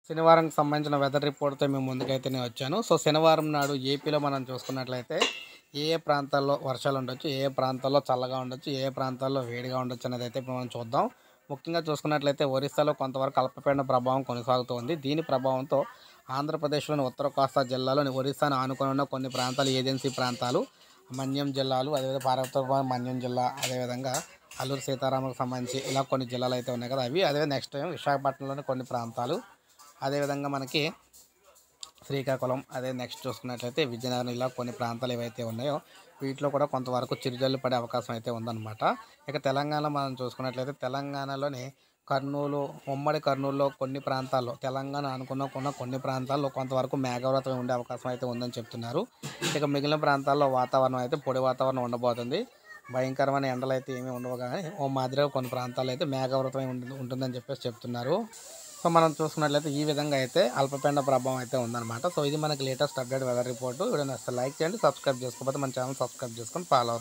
శనివారంకి సంబంధించిన వెదర్ రిపోర్ట్‌తో మీ ముందుకైతే నేను వచ్చాను. సో, శనివారం నాడు ఏపీలో మనం చూసుకున్నట్లయితే ఏ ఏ ప్రాంతాల్లో వర్షాలుండొచ్చు, ఏ ఏ ప్రాంతాల్లో చల్లగా ఉండొచ్చు, ఏ ఏ ప్రాంతాల్లో వేడిగా ఉండొచ్చు అనేదైతే ఇప్పుడు మనం చూద్దాం. ముఖ్యంగా చూసుకున్నట్లయితే ఒరిస్సాలో కొంతవరకు అల్పపీడన ప్రభావం కొనసాగుతూ ఉంది. దీని ప్రభావంతో ఆంధ్రప్రదేశ్‌లోని ఉత్తర కోస్తా జిల్లాలోని ఒరిస్సాను ఆనుకొని ఉన్న కొన్ని ప్రాంతాలు, ఏజెన్సీ ప్రాంతాలు, మన్యం జిల్లాలు, అదేవిధంగా పార్వతీపురం మన్యం జిల్లా, అదేవిధంగా అల్లూరు సీతారామకు సంబంధించి ఇలా కొన్ని జిల్లాలైతే ఉన్నాయి కదా! అవి అదే నెక్స్ట్ టైం విశాఖపట్నంలోని కొన్ని ప్రాంతాలు, అదేవిధంగా మనకి శ్రీకాకుళం, అదే నెక్స్ట్ చూసుకున్నట్లయితే విజయనగరం ఇలా కొన్ని ప్రాంతాలు ఏవైతే ఉన్నాయో వీటిలో కూడా కొంతవరకు చిరుజల్లు పడే అవకాశం అయితే ఉందన్నమాట. ఇక తెలంగాణ మనం చూసుకున్నట్లయితే తెలంగాణలోని కర్నూలు, ఉమ్మడి కర్నూలులో కొన్ని ప్రాంతాల్లో తెలంగాణ అనుకున్న కొన్ని ప్రాంతాల్లో కొంతవరకు మేఘావృతం ఉండే అవకాశం అయితే ఉందని చెప్తున్నారు. ఇక మిగిలిన ప్రాంతాల్లో వాతావరణం అయితే పొడి వాతావరణం ఉండబోతుంది. భయంకరమైన ఎండలు అయితే ఏమీ ఉండవు కానీ ఓ మాదిరిగా కొన్ని ప్రాంతాల్లో అయితే మేఘావృతమై ఉంటుందని చెప్పేసి చెప్తున్నారు. సో, మనం చూసుకున్నట్లయితే ఈ విధంగా అయితే అల్పపీడన ప్రభావం అయితే ఉందన్నమాట. సో, ఇది మనకి latest update weather report. Video నచ్చితే లైక్ చేయండి. సబ్స్క్రైబ్ చేసుకోకపోతే మన ఛానల్ సబ్స్క్రైబ్ చేసుకొని ఫాలో